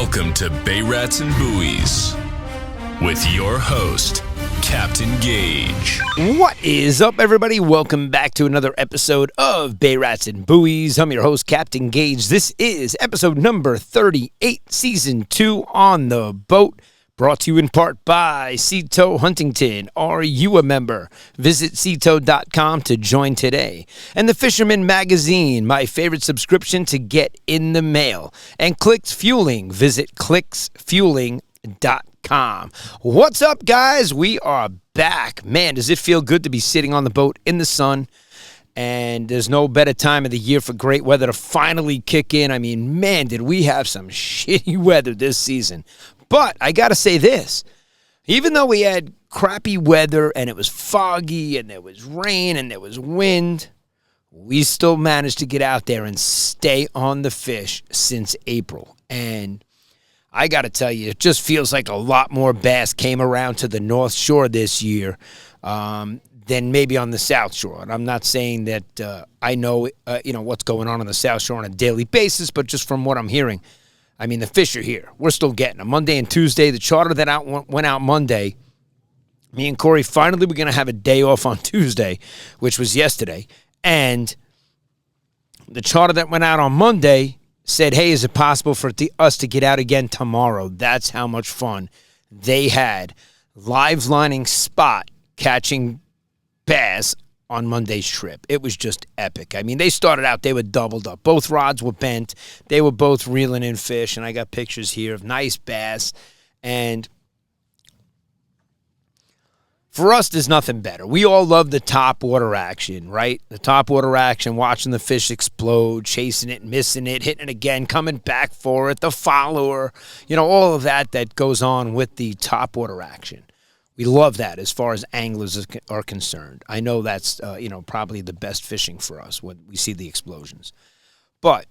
Welcome to Bay Rats and Buoys with your host, Captain Gaige. What is up, everybody? Welcome back to another episode of Bay Rats and Buoys. I'm your host, Captain Gaige. This is episode number 38, Season 2 on the boat. Brought to you in part by Seatow Huntington. Are you a member? Visit seatow.com to join today. And the Fisherman Magazine, my favorite subscription to get in the mail. And Clicks Fueling. Visit clicksfueling.com. What's up, guys? We are back. Man, does it feel good to be sitting on the boat in the sun? And there's no better time of the year for great weather to finally kick in. I mean, man, did we have some shitty weather this season. But I got to say this, even though we had crappy weather and it was foggy and there was rain and there was wind, we still managed to get out there and stay on the fish since April. And I got to tell you, it just feels like a lot more bass came around to the North Shore this year than maybe on the South Shore. And I'm not saying that I know what's going on the South Shore on a daily basis, but just from what I'm hearing, I mean, the fish are here. We're still getting them. Monday and Tuesday, the charter that went out Monday, me and Kory finally were going to have a day off on Tuesday, which was yesterday. And the charter that went out on Monday said, hey, is it possible for us to get out again tomorrow? That's how much fun they had live lining spot catching bass on Monday's trip. It was just epic. I mean, they started out, they were doubled up. Both rods were bent. They were both reeling in fish, and I got pictures here of nice bass. And for us, there's nothing better. We all love the top water action, right? The top water action, watching the fish explode, chasing it, missing it, hitting it again, coming back for it, the follower, all of that goes on with the top water action. We love that as far as anglers are concerned. I know that's, probably the best fishing for us when we see the explosions. But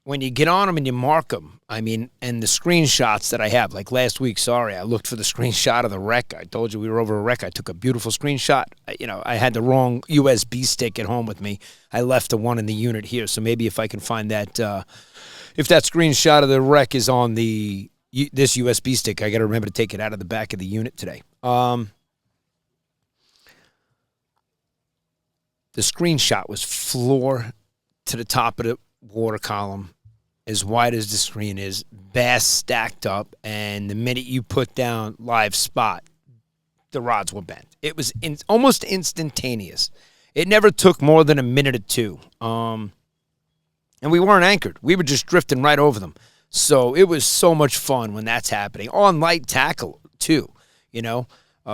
when you get on them and you mark them, I mean, and the screenshots that I have, like last week, I looked for the screenshot of the wreck. I told you we were over a wreck. I took a beautiful screenshot. I had the wrong USB stick at home with me. I left the one in the unit here. So maybe if I can find that, if that screenshot of the wreck is on this USB stick, I got to remember to take it out of the back of the unit today. The screenshot was floor to the top of the water column, as wide as the screen is, bass stacked up, and the minute you put down live spot, the rods were bent. It was almost instantaneous. It never took more than a minute or two. And we weren't anchored. We were just drifting right over them. So it was so much fun when that's happening. On light tackle, too,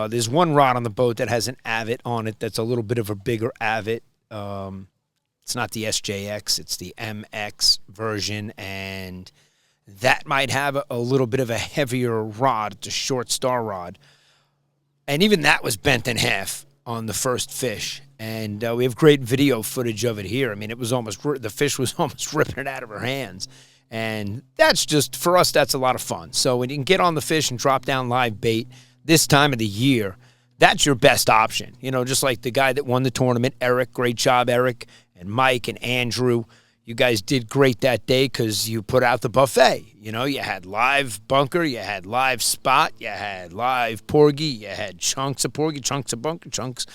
There's one rod on the boat that has an avet on it that's a little bit of a bigger avet. It's not the SJX, it's the MX version, and that might have a little bit of a heavier rod. It's a short star rod. And even that was bent in half on the first fish. And we have great video footage of it here. I mean, the fish was almost ripping it out of her hands. And that's just, for us, that's a lot of fun. So when you can get on the fish and drop down live bait this time of the year, that's your best option. Just like the guy that won the tournament, Eric. Great job, Eric, and Mike and Andrew. You guys did great that day because you put out the buffet. You had live bunker, you had live spot, you had live porgy, you had chunks of porgy, chunks of bunker, chunks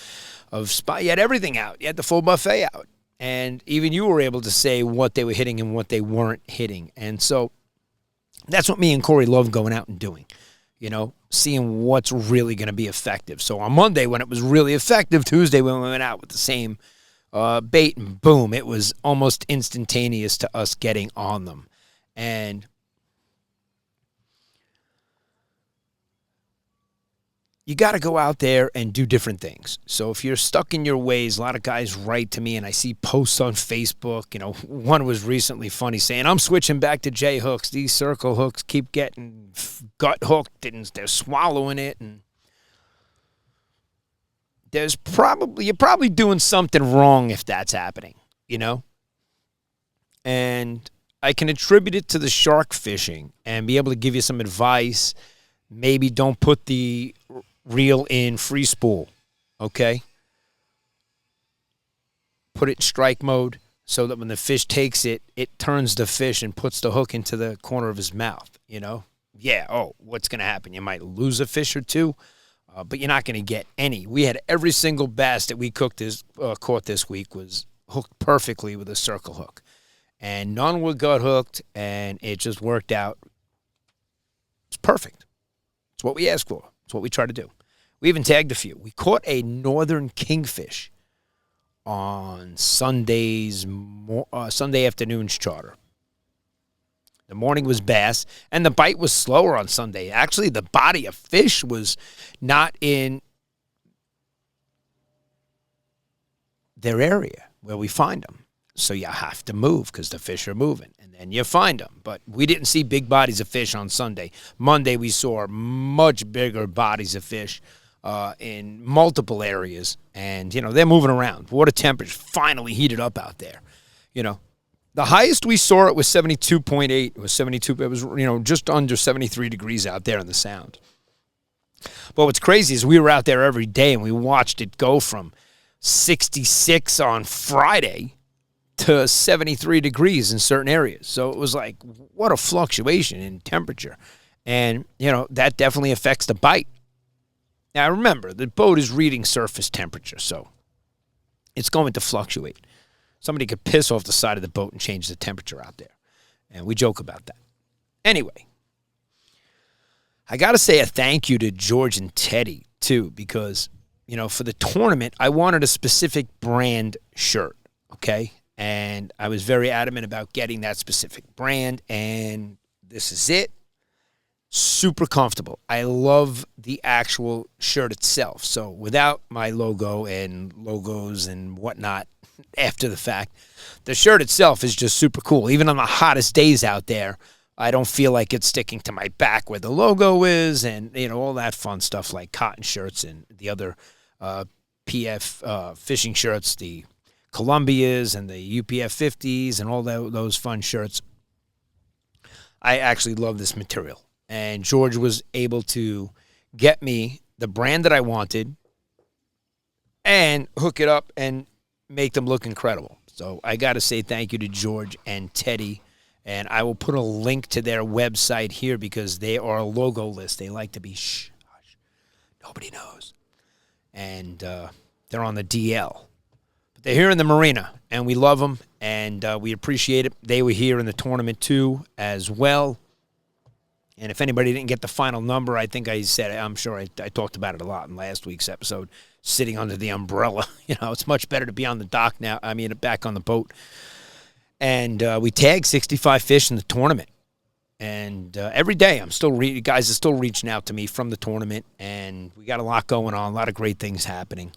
of spot. You had everything out. You had the full buffet out. And even you were able to say what they were hitting and what they weren't hitting. And so that's what me and Kory love going out and doing, seeing what's really going to be effective. So on Monday, when it was really effective, Tuesday, when we went out with the same bait, and boom, it was almost instantaneous to us getting on them. And you got to go out there and do different things. So if you're stuck in your ways, a lot of guys write to me, and I see posts on Facebook. One was recently funny saying, I'm switching back to J hooks. These circle hooks keep getting gut hooked, and they're swallowing it. And you're probably doing something wrong if that's happening, And I can attribute it to the shark fishing and be able to give you some advice. Maybe don't put the reel in free spool, okay? Put it in strike mode so that when the fish takes it, it turns the fish and puts the hook into the corner of his mouth. what's going to happen? You might lose a fish or two, but you're not going to get any. We had every single bass that we caught this week was hooked perfectly with a circle hook. And none were gut hooked, and it just worked out. It's perfect. It's what we asked for. It's what we try to do. We even tagged a few. We caught a northern kingfish on Sunday afternoon's charter. The morning was bass, and the bite was slower on Sunday. Actually, the body of fish was not in their area where we find them. So you have to move because the fish are moving, and then you find them. But we didn't see big bodies of fish on Sunday. Monday, we saw much bigger bodies of fish in multiple areas, and, they're moving around. Water temperature finally heated up out there. The highest we saw it was 72.8. It was 72. It was, just under 73 degrees out there in the Sound. But what's crazy is we were out there every day, and we watched it go from 66 on Friday to 73 degrees in certain areas. So it was like, what a fluctuation in temperature. And, that definitely affects the bite. Now, remember, the boat is reading surface temperature, so it's going to fluctuate. Somebody could piss off the side of the boat and change the temperature out there. And we joke about that. Anyway, I got to say a thank you to George and Teddy, too, because, for the tournament, I wanted a specific brand shirt, okay? And I was very adamant about getting that specific brand, and this is it. Super comfortable. I love the actual shirt itself. So without my logo and logos and whatnot after the fact, the shirt itself is just super cool. Even on the hottest days out there, I don't feel like it's sticking to my back where the logo is and, all that fun stuff like cotton shirts and the other PF fishing shirts, the Columbias and the UPF 50s and all those fun shirts. I actually love this material. And George was able to get me the brand that I wanted and hook it up and make them look incredible. So I got to say thank you to George and Teddy. And I will put a link to their website here because they are a logo list. They like to be hush. Nobody knows. And they're on the DL. But they're here in the marina, and we love them, and we appreciate it. They were here in the tournament, too, as well. And if anybody didn't get the final number, I think I said, I'm sure I talked about it a lot in last week's episode, sitting under the umbrella. It's much better to be on the dock now. Back on the boat. And we tagged 65 fish in the tournament. And every day, guys are still reaching out to me from the tournament, and we got a lot going on, a lot of great things happening.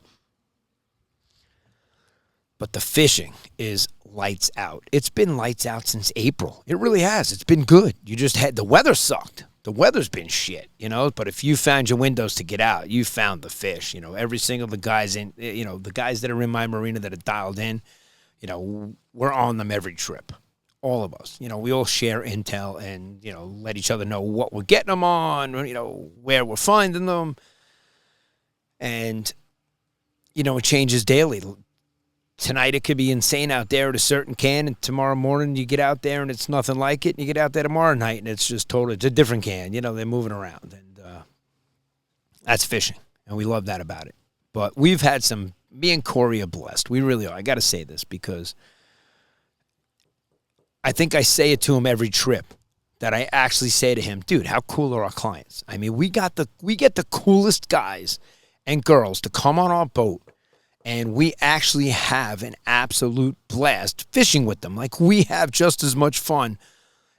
But the fishing is lights out. It's been lights out since April. It really has. It's been good. The weather sucked. The weather's been shit, But if you found your windows to get out, you found the fish. Every single the guys that are in my marina that are dialed in, we're on them every trip. All of us. We all share intel and, let each other know what we're getting them on, where we're finding them. And, it changes daily. Tonight it could be insane out there at a certain can, and tomorrow morning you get out there and it's nothing like it, and you get out there tomorrow night and it's just it's a different can. They're moving around, and that's fishing, and we love that about it. But we've had me and Kory are blessed. We really are. I got to say this because I think I say it to him every trip that I actually say to him, dude, how cool are our clients? We get the coolest guys and girls to come on our boat, and we actually have an absolute blast fishing with them. Like, we have just as much fun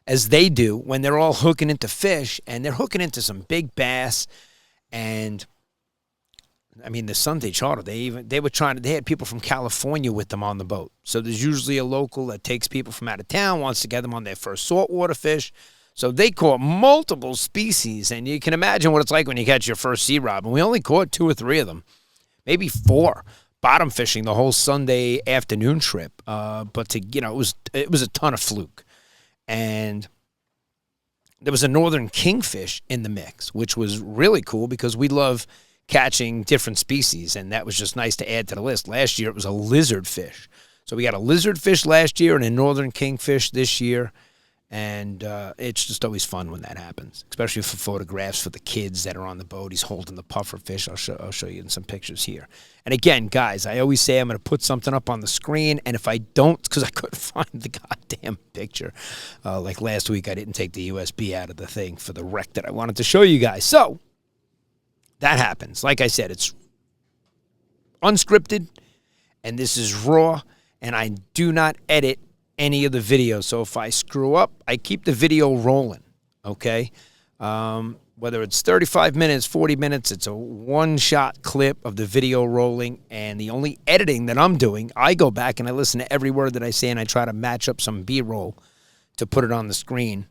as they do when they're all hooking into fish, and they're hooking into some big bass. And the Sunday charter, they had people from California with them on the boat. So there's usually a local that takes people from out of town, wants to get them on their first saltwater fish. So they caught multiple species, and you can imagine what it's like when you catch your first sea robin. We only caught 2 or 3 of them, maybe 4. Bottom fishing the whole Sunday afternoon trip, but it was a ton of fluke, and there was a northern kingfish in the mix, which was really cool because we love catching different species, and that was just nice to add to the list. Last year it was a lizard fish, so we got a lizard fish last year and a northern kingfish this year, And it's just always fun when that happens, especially for photographs for the kids that are on the boat. He's holding the puffer fish. I'll show you in some pictures here. And again, guys, I always say I'm going to put something up on the screen, and if I don't, because I couldn't find the goddamn picture. Like last week, I didn't take the USB out of the thing for the wreck that I wanted to show you guys. So that happens. Like I said, it's unscripted, and this is raw, and I do not edit any of the videos. So if I screw up, I keep the video rolling, okay? Whether it's 35 minutes, 40 minutes, it's a one-shot clip of the video rolling, and the only editing that I'm doing, I go back and I listen to every word that I say, and I try to match up some B-roll to put it on the screen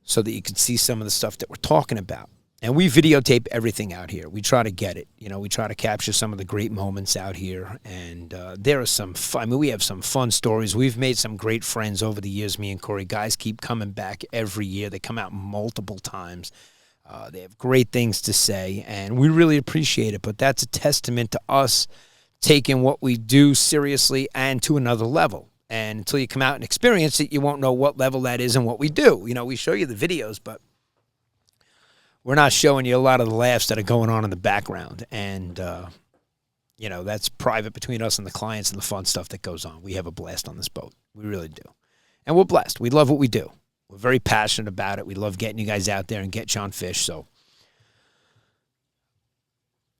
so that you can see some of the stuff that we're talking about. And we videotape everything out here. We try to get it. You know, we try to capture some of the great moments out here. And there are some fun, I mean, we have some fun stories. We've made some great friends over the years, me and Kory. Guys keep coming back every year. They come out multiple times. They have great things to say, and we really appreciate it. But that's a testament to us taking what we do seriously and to another level. And until you come out and experience it, you won't know what level that is and what we do. You know, we show you the videos, but we're not showing you a lot of the laughs that are going on in the background. And, you know, that's private between us and the clients and the fun stuff that goes on. We have a blast on this boat. We really do. And we're blessed. We love what we do. We're very passionate about it. We love getting you guys out there and get you on fish. So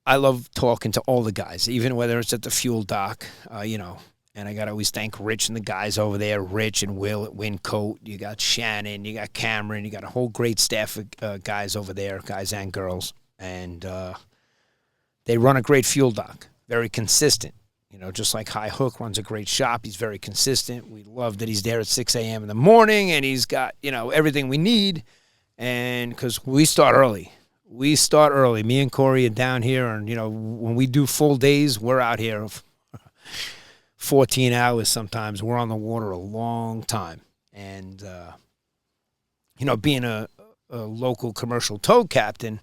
I love talking to all the guys, even whether it's at the fuel dock, you know. And I got to always thank Rich and the guys over there, Rich and Will at Windcoat. You got Shannon, you got Cameron, you got a whole great staff of guys over there, guys and girls. And they run a great fuel dock, very consistent. You know, just like High Hook runs a great shop. He's very consistent. We love that he's there at 6 a.m. in the morning, and he's got, you know, everything we need. And because we start early. We start early. Me and Kory are down here, and, you know, when we do full days, we're out here 14 hours sometimes. We're on the water a long time. And, you know, being a local commercial tow captain,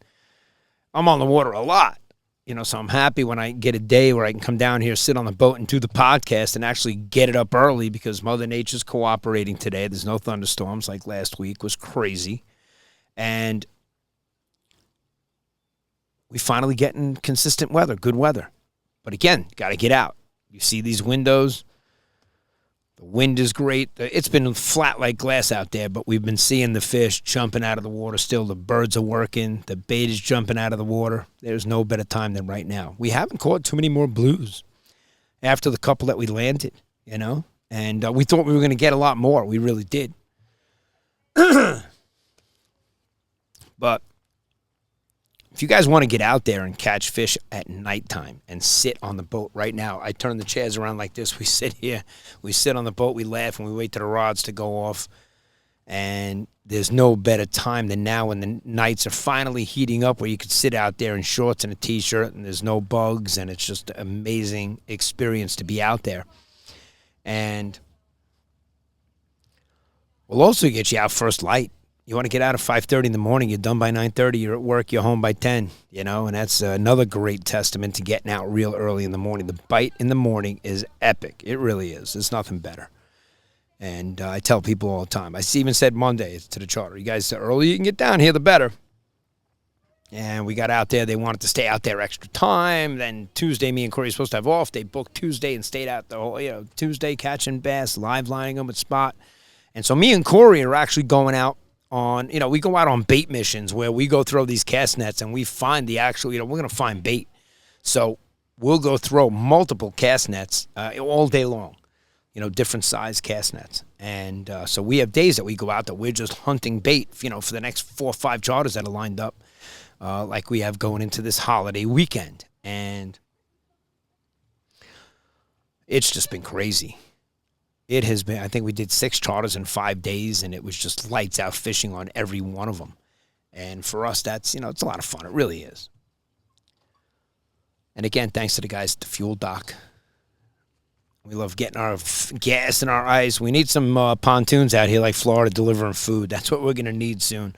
I'm on the water a lot. You know, so I'm happy when I get a day where I can come down here, sit on the boat, and do the podcast and actually get it up early because Mother Nature's cooperating today. There's no thunderstorms like last week. Was crazy. And we finally getting consistent weather, good weather. But again, got to get out. You see these windows. The wind is great. It's been flat like glass out there, but we've been seeing the fish jumping out of the water still. The birds are working. The bait is jumping out of the water. There's no better time than right now. We haven't caught too many more blues after the couple that we landed, you know. And we thought we were going to get a lot more. We really did. But if you guys want to get out there and catch fish at nighttime and sit on the boat right now, I turn the chairs around like this. We sit here. We sit on the boat. We laugh, and we wait till the rods to go off. And there's no better time than now when the nights are finally heating up where you could sit out there in shorts and a T-shirt, and there's no bugs, and it's just an amazing experience to be out there. And we'll also get you out first light. You want to get out at 5:30 in the morning, you're done by 9:30, you're at work, you're home by 10, you know, and that's another great testament to getting out real early in the morning. The bite in the morning is epic. It really is. There's nothing better. And I tell people all the time. I even said Monday to the charter, you guys, the earlier you can get down here, the better. And we got out there. They wanted to stay out there extra time. Then Tuesday, me and Kory were supposed to have off. They booked Tuesday and stayed out the whole, you know, Tuesday catching bass, live lining them at spot. And so me and Kory are actually going out on, you know, we go out on bait missions where we go throw these cast nets and we find the actual, you know, we're going to find bait. So we'll go throw multiple cast nets all day long, you know, different size cast nets. And so we have days that we go out that we're just hunting bait, you know, for the next 4 or 5 charters that are lined up, like we have going into this holiday weekend. And it's just been crazy. It has been, I think we did 6 charters in 5 days, and it was just lights out fishing on every one of them. And for us, that's, you know, it's a lot of fun. It really is. And again, thanks to the guys at the fuel dock. We love getting our gas in our ice. We need some pontoons out here like Florida delivering food. That's what we're going to need soon.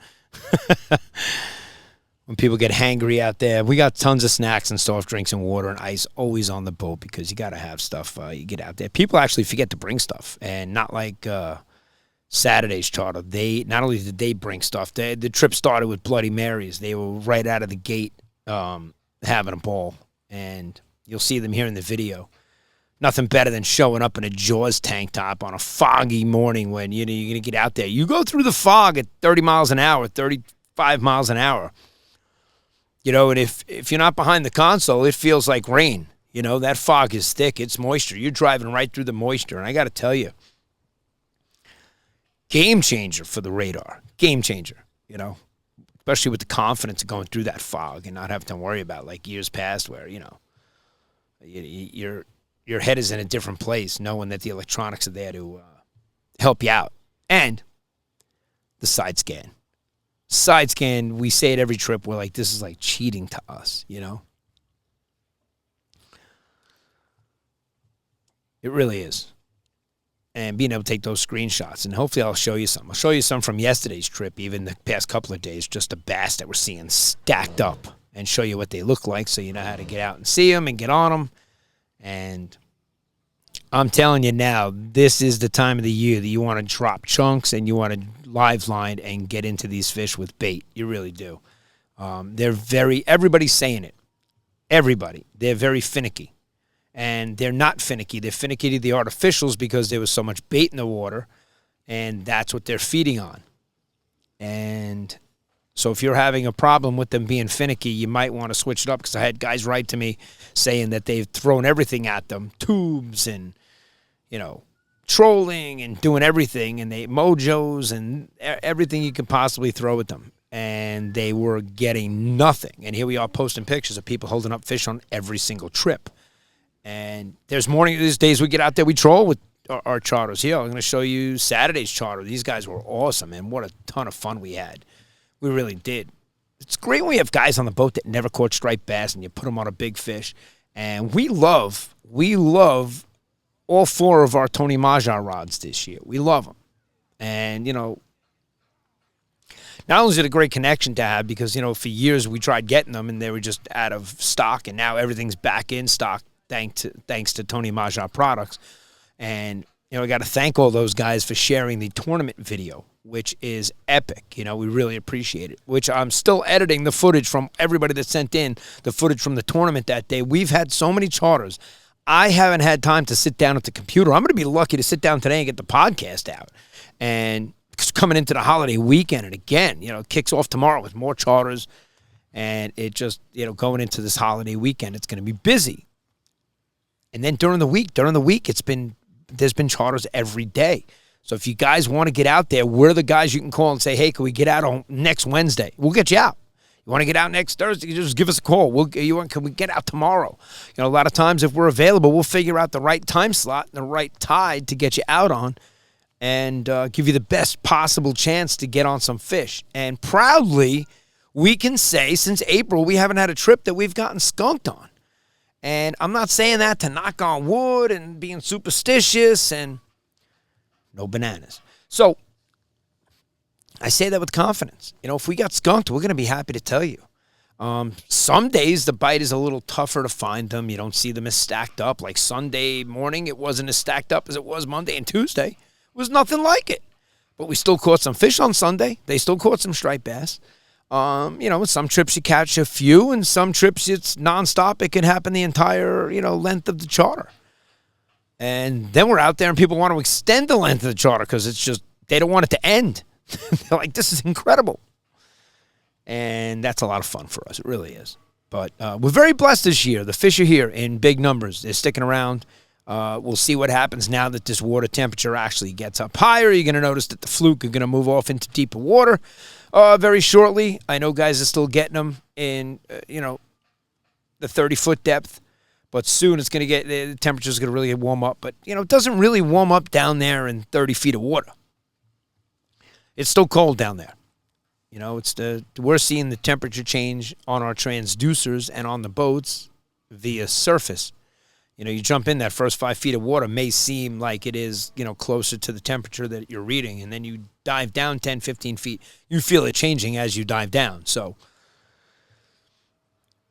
When people get hangry out there, we got tons of snacks and soft drinks and water and ice always on the boat because you got to have stuff. You get out there. People actually forget to bring stuff, and not like Saturday's charter, they not only did they bring stuff, the trip started with Bloody Marys. They were right out of the gate having a ball, and you'll see them here in the video. Nothing better than showing up in a Jaws tank top on a foggy morning when you're going to get out there. You go through the fog at 30 miles an hour, 35 miles an hour. And if you're not behind the console, it feels like rain. That fog is thick. It's moisture. You're driving right through the moisture. And I got to tell you, game changer for the radar. Game changer, especially with the confidence of going through that fog and not having to worry about like years past where, your head is in a different place knowing that the electronics are there to help you out. And the side scan. Side scan, we say it every trip. We're like, this is like cheating to us, It really is. And being able to take those screenshots. And hopefully I'll show you some. I'll show you some from yesterday's trip, even the past couple of days, just the bass that we're seeing stacked up, and show you what they look like so you know how to get out and see them and get on them. And I'm telling you now, this is the time of the year that you want to drop chunks and you want to live line and get into these fish with bait. You really do. Everybody's saying it. Everybody. They're very finicky. And they're not finicky. They're finicky to the artificials because there was so much bait in the water, and that's what they're feeding on. And so if you're having a problem with them being finicky, you might want to switch it up, because I had guys write to me saying that they've thrown everything at them, tubes and, trolling and doing everything, and they mojos and everything you can possibly throw at them. And they were getting nothing. And here we are posting pictures of people holding up fish on every single trip. And these days we get out there, we troll with our charters. Here, I'm going to show you Saturday's charter. These guys were awesome, and what a ton of fun we had. We really did. It's great when we have guys on the boat that never caught striped bass and you put them on a big fish. And we love all 4 of our Tony Maja rods this year. We love them. And, not only is it a great connection to have because, for years we tried getting them and they were just out of stock, and now everything's back in stock thanks to Tony Maja products. And, I got to thank all those guys for sharing the tournament video, which is epic. We really appreciate it, which I'm still editing the footage from everybody that sent in the footage from the tournament that day. We've had so many charters. I haven't had time to sit down at the computer. I'm going to be lucky to sit down today and get the podcast out. And coming into the holiday weekend, and again, it kicks off tomorrow with more charters. And it just, going into this holiday weekend, it's going to be busy. And then during the week, there's been charters every day. So if you guys want to get out there, we're the guys you can call and say, hey, can we get out on next Wednesday? We'll get you out. You want to get out next Thursday, you just give us a call. Can we get out tomorrow? A lot of times if we're available, we'll figure out the right time slot and the right tide to get you out on and give you the best possible chance to get on some fish. And proudly, we can say since April, we haven't had a trip that we've gotten skunked on. And I'm not saying that to knock on wood and being superstitious and no bananas. So I say that with confidence. If we got skunked, we're going to be happy to tell you. Some days the bite is a little tougher to find them. You don't see them as stacked up. Like Sunday morning, it wasn't as stacked up as it was Monday and Tuesday. It was nothing like it. But we still caught some fish on Sunday. They still caught some striped bass. Some trips you catch a few, and some trips it's nonstop. It can happen the entire, length of the charter. And then we're out there and people want to extend the length of the charter because it's just, they don't want it to end. They're like, this is incredible. And that's a lot of fun for us. It really is. But we're very blessed this year. The fish are here in big numbers. They're sticking around. We'll see what happens now that this water temperature actually gets up higher. You're going to notice that the fluke are going to move off into deeper water very shortly. I know guys are still getting them in, the 30-foot depth. But soon it's going to get, the temperature's going to really warm up. But, it doesn't really warm up down there in 30 feet of water. It's still cold down there. We're seeing the temperature change on our transducers and on the boats via surface. You jump in, that first 5 feet of water may seem like it is, closer to the temperature that you're reading. And then you dive down 10, 15 feet. You feel it changing as you dive down. So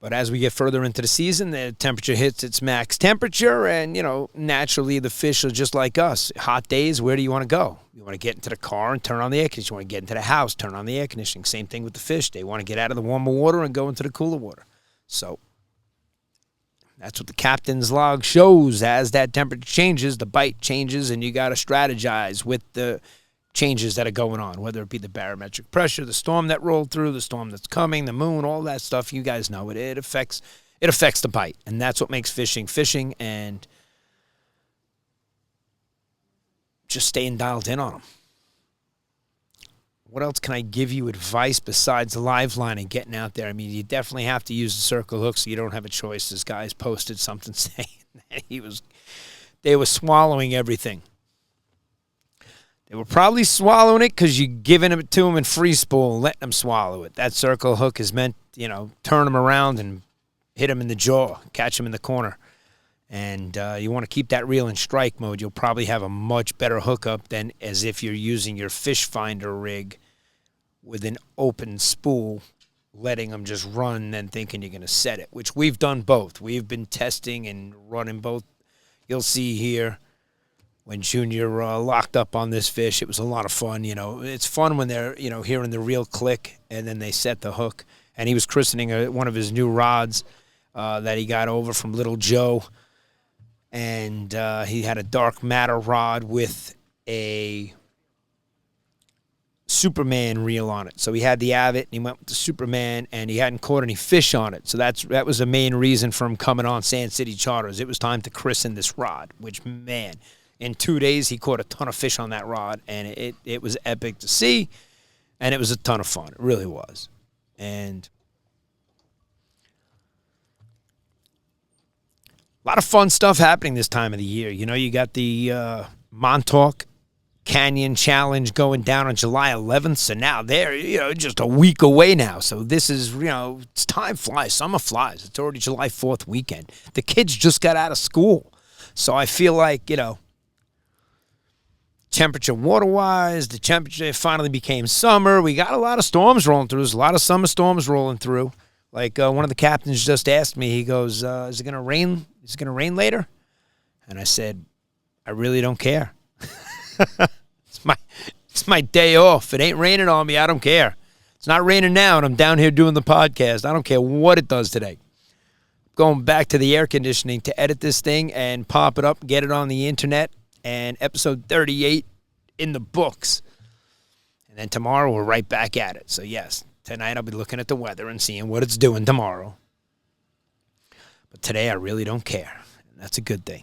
But as we get further into the season, the temperature hits its max temperature, and, naturally the fish are just like us. Hot days, where do you want to go? You want to get into the car and turn on the air conditioning. You want to get into the house, turn on the air conditioning. Same thing with the fish. They want to get out of the warmer water and go into the cooler water. So that's what the captain's log shows. As that temperature changes, the bite changes, and you got to strategize with the changes that are going on, whether it be the barometric pressure, the storm that rolled through, the storm that's coming, the moon, all that stuff. You guys know it. It affects the bite, and that's what makes fishing, and just staying dialed in on them. What else can I give you advice besides the live line and getting out there? I mean, you definitely have to use the circle hook, so you don't have a choice. This guy's posted something saying that they were swallowing everything. They were probably swallowing it because you're giving it to them in free spool and letting them swallow it. That circle hook is meant, turn them around and hit them in the jaw, catch them in the corner. And you want to keep that reel in strike mode. You'll probably have a much better hookup than as if you're using your fish finder rig with an open spool, letting them just run and thinking you're going to set it, which we've done both. We've been testing and running both. You'll see here when Junior locked up on this fish, it was a lot of fun. It's fun when they're, hearing the reel click and then they set the hook. And he was christening one of his new rods that he got over from Little Joe. And he had a dark matter rod with a Superman reel on it. So he had the Avid, and he went with the Superman, and he hadn't caught any fish on it. So that was the main reason for him coming on Sand City Charters. It was time to christen this rod, which, man, in 2 days he caught a ton of fish on that rod, and it was epic to see, and it was a ton of fun. It really was. And a lot of fun stuff happening this time of the year. You got the Montauk Canyon Challenge going down on July 11th. So now they're, just a week away now. So this is, it's time flies. Summer flies. It's already July 4th weekend. The kids just got out of school. So I feel like, temperature water-wise, the temperature finally became summer. We got a lot of storms rolling through. There's a lot of summer storms rolling through. Like one of the captains just asked me, he goes, is it going to rain? Is it going to rain later? And I said, I really don't care. It's my day off. It ain't raining on me. I don't care. It's not raining now, and I'm down here doing the podcast. I don't care what it does today. Going back to the air conditioning to edit this thing and pop it up, get it on the internet, and episode 38 in the books. And then tomorrow we're right back at it. So, yes, tonight I'll be looking at the weather and seeing what it's doing tomorrow. But today I really don't care. And that's a good thing.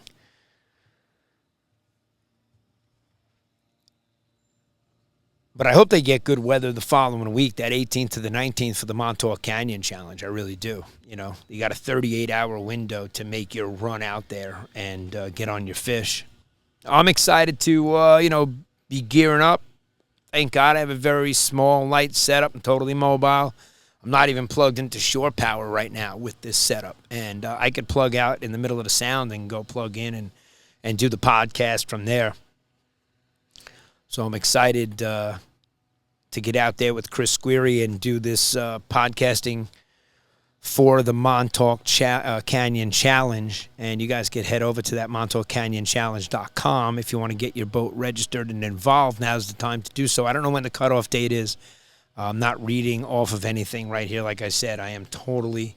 But I hope they get good weather the following week, that 18th to the 19th for the Montauk Canyon Challenge. I really do. You got a 38-hour window to make your run out there and get on your fish. I'm excited to, be gearing up. Thank God I have a very small, light setup. I'm totally mobile. I'm not even plugged into shore power right now with this setup. And I could plug out in the middle of the sound and go plug in and do the podcast from there. So I'm excited to get out there with Chris Squeary and do this podcasting for the Montauk Canyon Challenge. And you guys can head over to that MontaukCanyonChallenge.com if you want to get your boat registered and involved. Now's the time to do so. I don't know when the cutoff date is. I'm not reading off of anything right here. Like I said, I am totally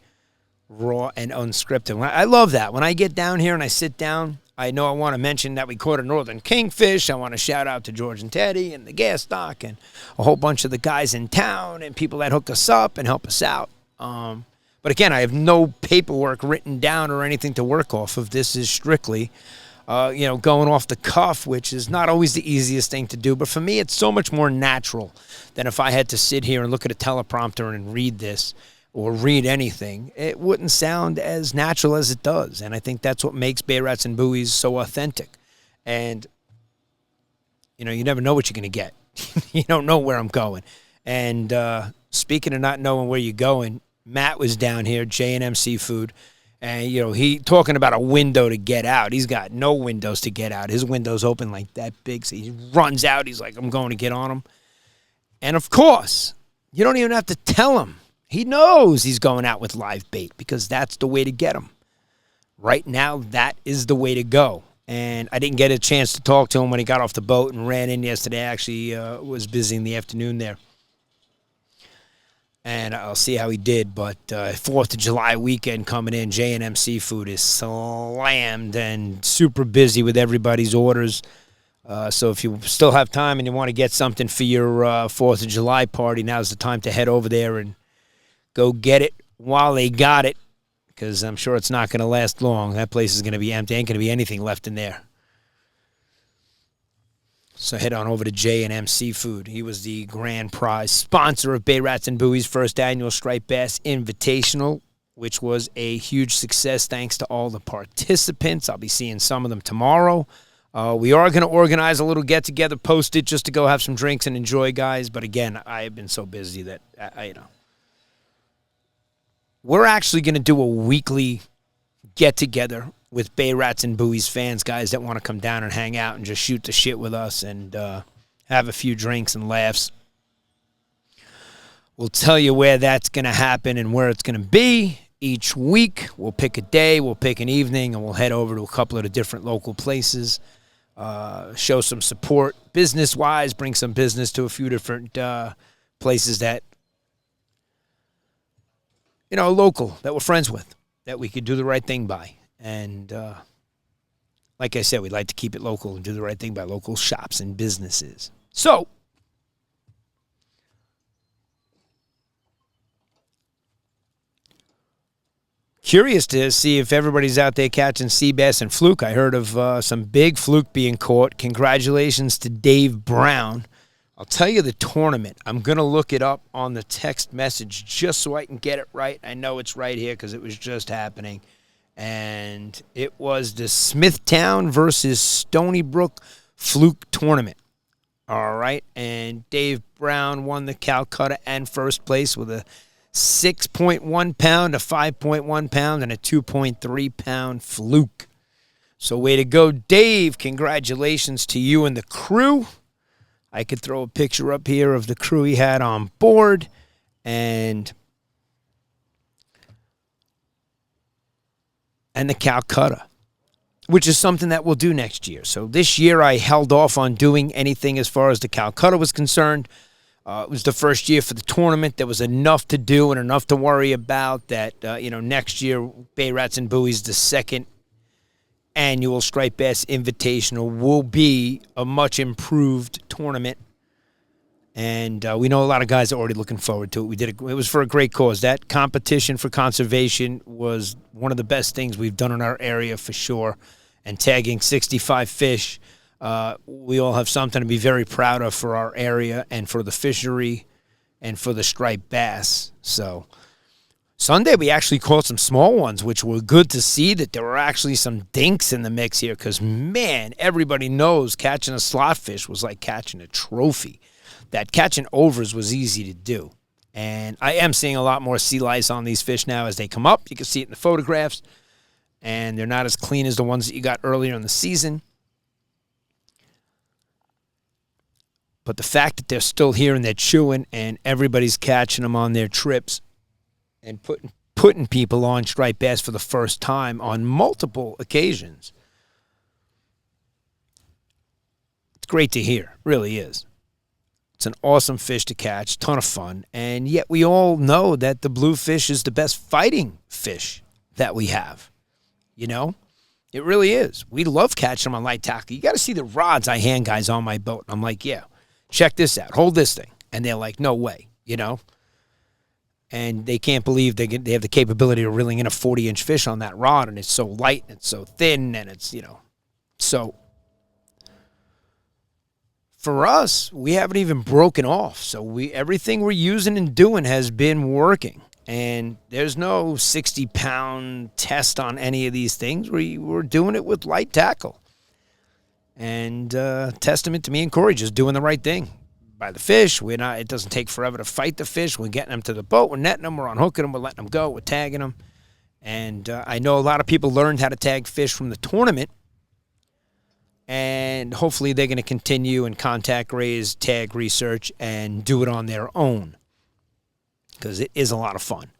raw and unscripted. I love that. When I get down here and I sit down, I know I want to mention that we caught a northern kingfish. I want to shout out to George and Teddy and the gas stock and a whole bunch of the guys in town and people that hook us up and help us out. But again, I have no paperwork written down or anything to work off of. This is strictly, going off the cuff, which is not always the easiest thing to do. But for me, it's so much more natural than if I had to sit here and look at a teleprompter and read this or read anything. It wouldn't sound as natural as it does. And I think that's what makes Bay Rats and Buoys so authentic. And, you never know what you're going to get. You don't know where I'm going. And speaking of not knowing where you're going, Matt was down here, J&M Seafood, and, he talking about a window to get out. He's got no windows to get out. His window's open like that big, so he runs out. He's like, I'm going to get on him. And, of course, you don't even have to tell him He knows he's going out with live bait because that's the way to get him. Right now, that is the way to go. And I didn't get a chance to talk to him when he got off the boat and ran in yesterday. I actually was busy in the afternoon there. And I'll see how he did. But 4th of July weekend coming in, J&M Seafood is slammed and super busy with everybody's orders. So if you still have time and you want to get something for your 4th of July party, now's the time to head over there and go get it while they got it, because I'm sure it's not going to last long. That place is going to be empty. Ain't going to be anything left in there. So head on over to J&M Seafood. He was the grand prize sponsor of Bay Rats and Buoys' first annual Striped Bass Invitational, which was a huge success thanks to all the participants. I'll be seeing some of them tomorrow. We are going to organize a little get-together, post it just to go have some drinks and enjoy, guys. But again, I have been so busy that, we're actually going to do a weekly get-together with Bay Rats and Buoys fans, guys that want to come down and hang out and just shoot the shit with us and have a few drinks and laughs. We'll tell you where that's going to happen and where it's going to be each week. We'll pick a day, we'll pick an evening, and we'll head over to a couple of the different local places, show some support business-wise, bring some business to a few different places that, local, that we're friends with, that we could do the right thing by. And like I said, we'd like to keep it local and do the right thing by local shops and businesses. So, curious to see if everybody's out there catching sea bass and fluke. I heard of some big fluke being caught. Congratulations to Dave Brown. I'll tell you the tournament. I'm going to look it up on the text message just so I can get it right. I know it's right here because it was just happening. And it was the Smithtown versus Stony Brook fluke tournament. All right. And Dave Brown won the Calcutta and first place with a 6.1 pound, a 5.1 pound, and a 2.3 pound fluke. So way to go, Dave. Congratulations to you and the crew. I could throw a picture up here of the crew he had on board. And the Calcutta, which is something that we'll do next year. So this year I held off on doing anything as far as the Calcutta was concerned. It was the first year for the tournament. There was enough to do and enough to worry about that, next year, Bay Rats and Buoys, the second annual Striped Bass Invitational, will be a much improved tournament. And we know a lot of guys are already looking forward to it. It was for a great cause. That competition for conservation was one of the best things we've done in our area for sure. And tagging 65 fish, we all have something to be very proud of for our area and for the fishery and for the striped bass. So Sunday we actually caught some small ones, which were good to see that there were actually some dinks in the mix here because, man, everybody knows catching a slot fish was like catching a trophy. That catching overs was easy to do. And I am seeing a lot more sea lice on these fish now as they come up. You can see it in the photographs. And they're not as clean as the ones that you got earlier in the season. But the fact that they're still here and they're chewing and everybody's catching them on their trips and putting people on striped bass for the first time on multiple occasions, it's great to hear. It really is. It's an awesome fish to catch, ton of fun, and yet we all know that the bluefish is the best fighting fish that we have. It really is. We love catching them on light tackle. You got to see the rods I hand guys on my boat. I'm like, yeah, check this out. Hold this thing. And they're like, no way, And they can't believe they have the capability of reeling in a 40-inch fish on that rod, and it's so light, and it's so thin, and it's, so for us, we haven't even broken off. So everything we're using and doing has been working. And there's no 60-pound test on any of these things. We're doing it with light tackle. And testament to me and Kory just doing the right thing. By the fish, it doesn't take forever to fight the fish. We're getting them to the boat. We're netting them. We're unhooking them. We're letting them go. We're tagging them. And I know a lot of people learned how to tag fish from the tournament. And hopefully they're going to continue and contact raise, tag research, and do it on their own. because it is a lot of fun.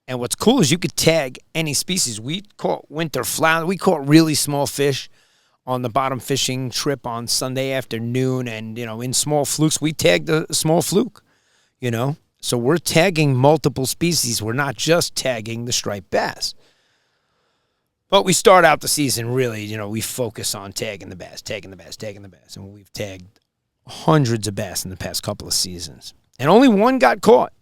And what's cool is you could tag any species. We caught winter flounder. We caught really small fish on the bottom fishing trip on Sunday afternoon. And, in small flukes, we tagged a small fluke, So we're tagging multiple species. We're not just tagging the striped bass. But we start out the season really, we focus on tagging the bass. And we've tagged hundreds of bass in the past couple of seasons. And only one got caught.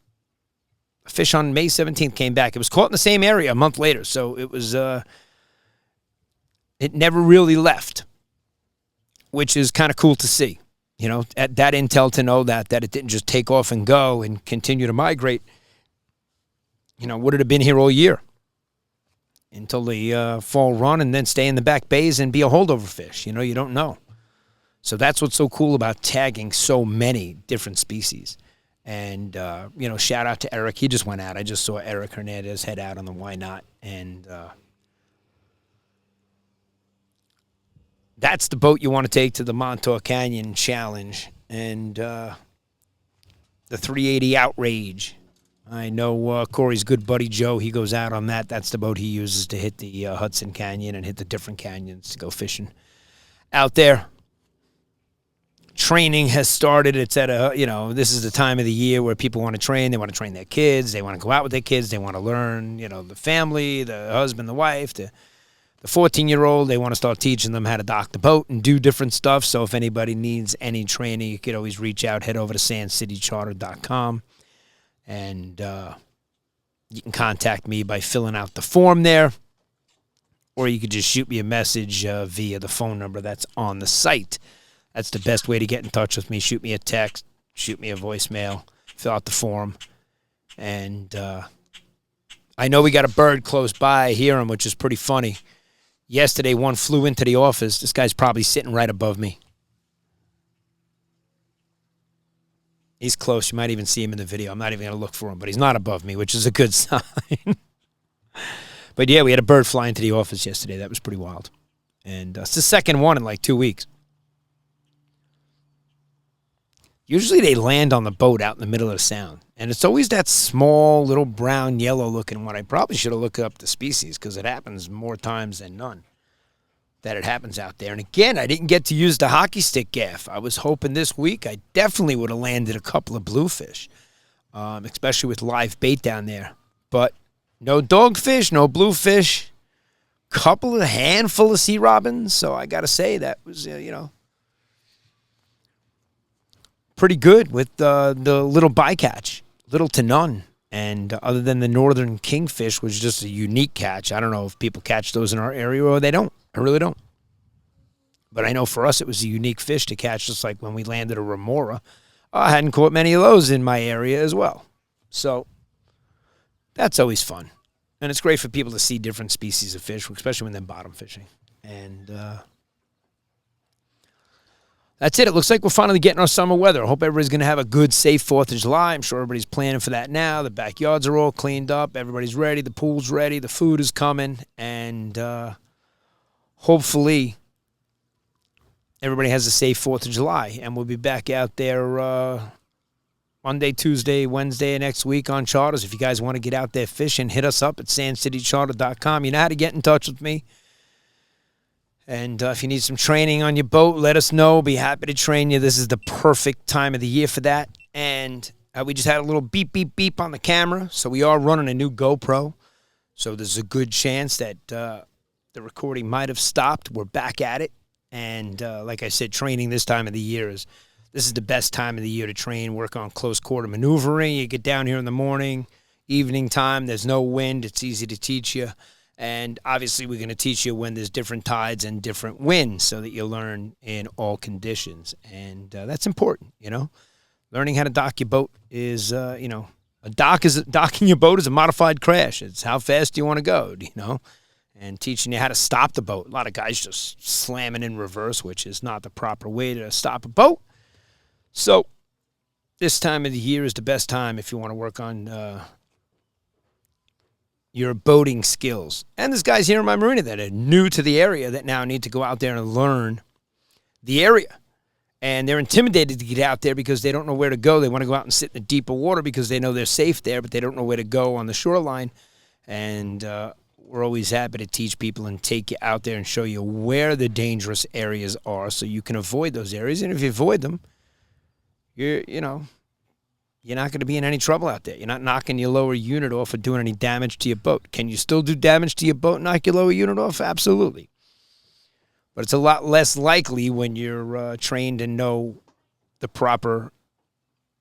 A fish on May 17th came back. It was caught in the same area a month later. So it was, it never really left, which is kind of cool to see. At that intel to know that it didn't just take off and go and continue to migrate. Would it have been here all year until the fall run and then stay in the back bays and be a holdover fish? You don't know. So that's what's so cool about tagging so many different species. And, shout out to Eric. He just went out. I just saw Eric Hernandez head out on the Why Not. And that's the boat you want to take to the Montauk Canyon Challenge and the 380 Outrage. I know Kory's good buddy Joe. He goes out on that. That's the boat he uses to hit the Hudson Canyon and hit the different canyons to go fishing out there. Training has started. It's at this is the time of the year where people want to train. They want to train their kids. They want to go out with their kids. They want to learn, the family, the husband, the wife, the 14-year-old. They want to start teaching them how to dock the boat and do different stuff. So if anybody needs any training, you could always reach out. Head over to sandcitycharter.com. And you can contact me by filling out the form there. Or you could just shoot me a message via the phone number that's on the site. That's the best way to get in touch with me. Shoot me a text, shoot me a voicemail, fill out the form. And I know we got a bird close by. I hear him, which is pretty funny. Yesterday, one flew into the office. This guy's probably sitting right above me. He's close. You might even see him in the video. I'm not even going to look for him, but he's not above me, which is a good sign. But, yeah, we had a bird fly into the office yesterday. That was pretty wild. And it's the second one in like 2 weeks. Usually they land on the boat out in the middle of the sound. And it's always that small, little brown, yellow-looking one. I probably should have looked up the species because it happens more times than none that it happens out there. And, again, I didn't get to use the hockey stick gaff. I was hoping this week I definitely would have landed a couple of bluefish, especially with live bait down there. But no dogfish, no bluefish, handful of sea robins. So I got to say that was, pretty good with the little bycatch, little to none. And other than the northern kingfish, which is just a unique catch. I don't know if people catch those in our area or they don't. I really don't. But I know for us it was a unique fish to catch, just like when we landed a remora. I hadn't caught many of those in my area as well. So that's always fun. And it's great for people to see different species of fish, especially when they're bottom fishing. And that's it. It looks like we're finally getting our summer weather. I hope everybody's going to have a good, safe 4th of July. I'm sure everybody's planning for that now. The backyards are all cleaned up. Everybody's ready. The pool's ready. The food is coming. And hopefully everybody has a safe 4th of July. And we'll be back out there Monday, Tuesday, Wednesday, and next week on charters. If you guys want to get out there fishing, hit us up at sandcitycharter.com. You know how to get in touch with me. And if you need some training on your boat, let us know. Be happy to train you. This is the perfect time of the year for that. And we just had a little beep, beep, beep on the camera. So we are running a new GoPro. So there's a good chance that the recording might have stopped. We're back at it. And like I said, training this time of the year this is the best time of the year to train, work on close quarter maneuvering. You get down here in the morning, evening time. There's no wind. It's easy to teach you. And obviously we're going to teach you when there's different tides and different winds so that you learn in all conditions. And that's important, Learning how to dock your boat is, docking your boat is a modified crash. It's how fast you want to go, And teaching you how to stop the boat. A lot of guys just slamming in reverse, which is not the proper way to stop a boat. So this time of the year is the best time if you want to work on your boating skills. And there's guys here in my marina that are new to the area that now need to go out there and learn the area And they're intimidated to get out there because they don't know where to go. They want to go out and sit in the deeper water because they know they're safe there, but they don't know where to go on the shoreline. And we're always happy to teach people and take you out there and show you where the dangerous areas are so you can avoid those areas. And if you avoid them, you're not going to be in any trouble out there. You're not knocking your lower unit off or doing any damage to your boat. Can you still do damage to your boat and knock your lower unit off? Absolutely. But it's a lot less likely when you're trained and know the proper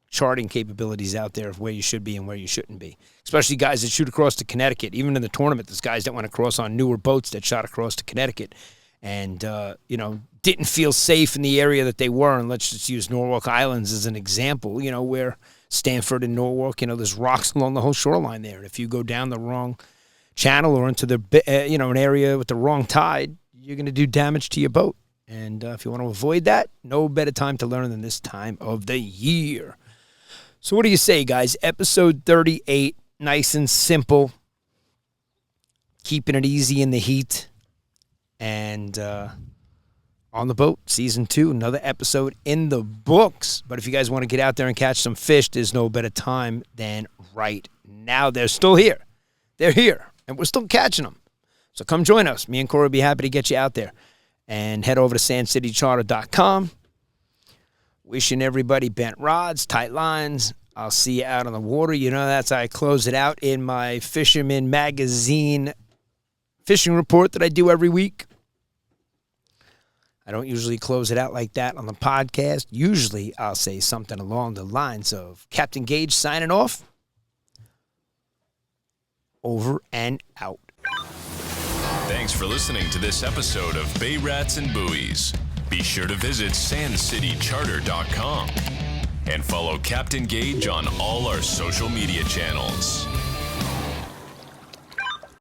charting capabilities out there of where you should be and where you shouldn't be. Especially guys that shoot across to Connecticut. Even in the tournament, there's guys that went across on newer boats that shot across to Connecticut and, didn't feel safe in the area that they were. And let's just use Norwalk Islands as an example, where Stanford and Norwalk, there's rocks along the whole shoreline there. And if you go down the wrong channel or into the, an area with the wrong tide, you're going to do damage to your boat. And if you want to avoid that, no better time to learn than this time of the year. So what do you say, guys? Episode 38, nice and simple, keeping it easy in the heat. And on the boat, season 2, another episode in the books. But if you guys want to get out there and catch some fish, there's no better time than right now. They're still here. They're here, and we're still catching them. So come join us. Me and Kory will be happy to get you out there. And head over to sandcitycharter.com. Wishing everybody bent rods, tight lines. I'll see you out on the water. That's how I close it out in my Fisherman Magazine fishing report that I do every week. I don't usually close it out like that on the podcast. Usually I'll say something along the lines of Captain Gaige signing off. Over and out. Thanks for listening to this episode of Bay Rats and Buoys. Be sure to visit sandcitycharter.com and follow Captain Gaige on all our social media channels.